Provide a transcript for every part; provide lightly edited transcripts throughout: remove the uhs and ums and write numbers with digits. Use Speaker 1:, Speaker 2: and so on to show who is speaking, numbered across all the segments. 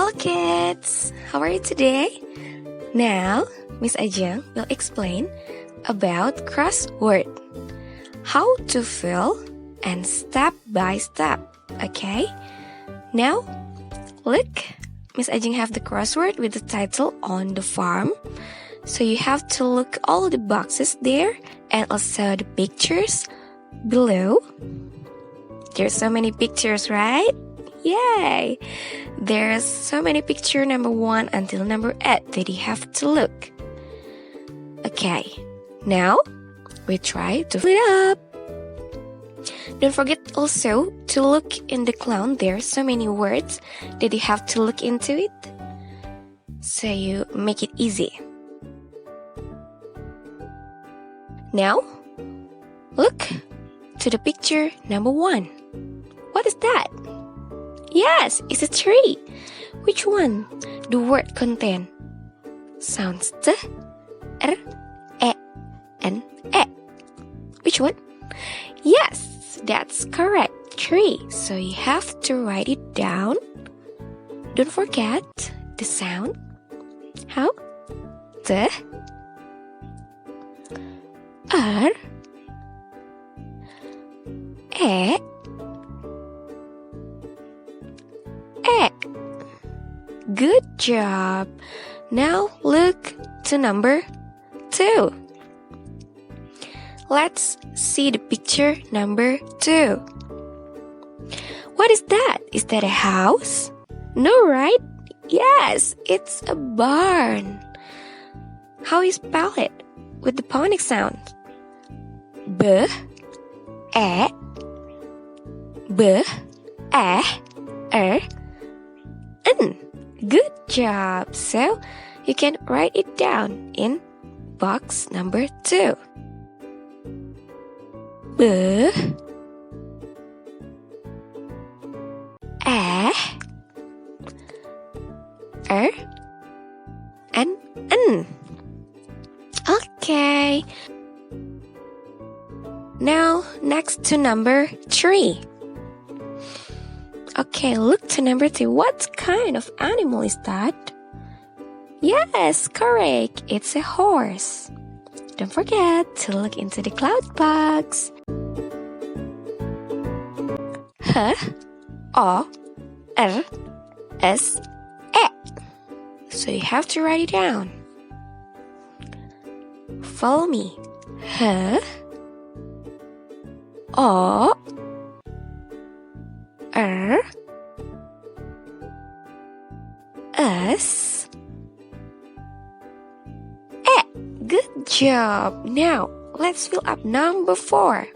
Speaker 1: Hello kids, how are you today? Now, Miss Ajeng will explain about crossword. How to fill and step by step, okay? Now, look, Miss Ajeng have the crossword with the title on the farm. So you have to look all the boxes there and also the pictures below. There's so many pictures, right? Yay! There's so many pictures number 1 until number 8 that you have to look. Okay, now we try to fill it up. Don't forget also to look in the clown. There are so many words that you have to look into it. So you make it easy. Now, look to the picture number 1. What is that? Yes, it's a tree. Which one? The word contain sounds T, R, E, and E. Which one? Yes, that's correct. Tree. So you have to write it down. Don't forget the sound. How? T, R, E, E. Good job. Now look to number 2. Let's see the picture number 2. What is that? Is that a house? No, right? Yes, it's a barn. How you spell it? With the phonics sound. B, E, B, E, R, N. Good job. So you can write it down in box number 2. B, E, R, and N. Okay. Now, next to number 3. Okay, look to number 3. What kind of animal is that? Yes, correct. It's a horse. Don't forget to look into the cloud box. H, O, R, S, E. So you have to write it down. Follow me. H, O, R, S, E. Good job. Now, let's fill up number 4.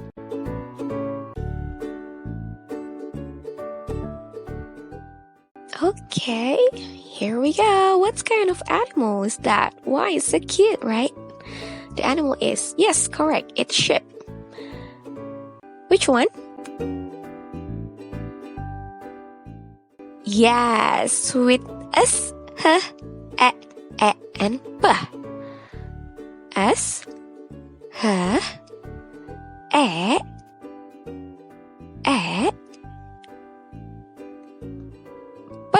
Speaker 1: Okay, here we go. What kind of animal is that? Why, it's so cute, right? The animal is, yes, correct, it's sheep. Which one? Yes, with S, H, E, and P. S, H, E, P.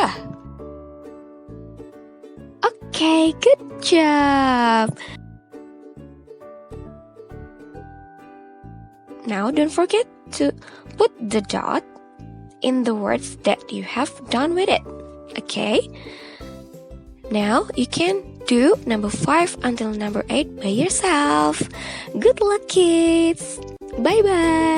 Speaker 1: Okay, good job. Now don't forget to put the dot in the words that you have done with it. Okay? Now you can do number 5 until number 8 by yourself. Good luck, kids. Bye-bye.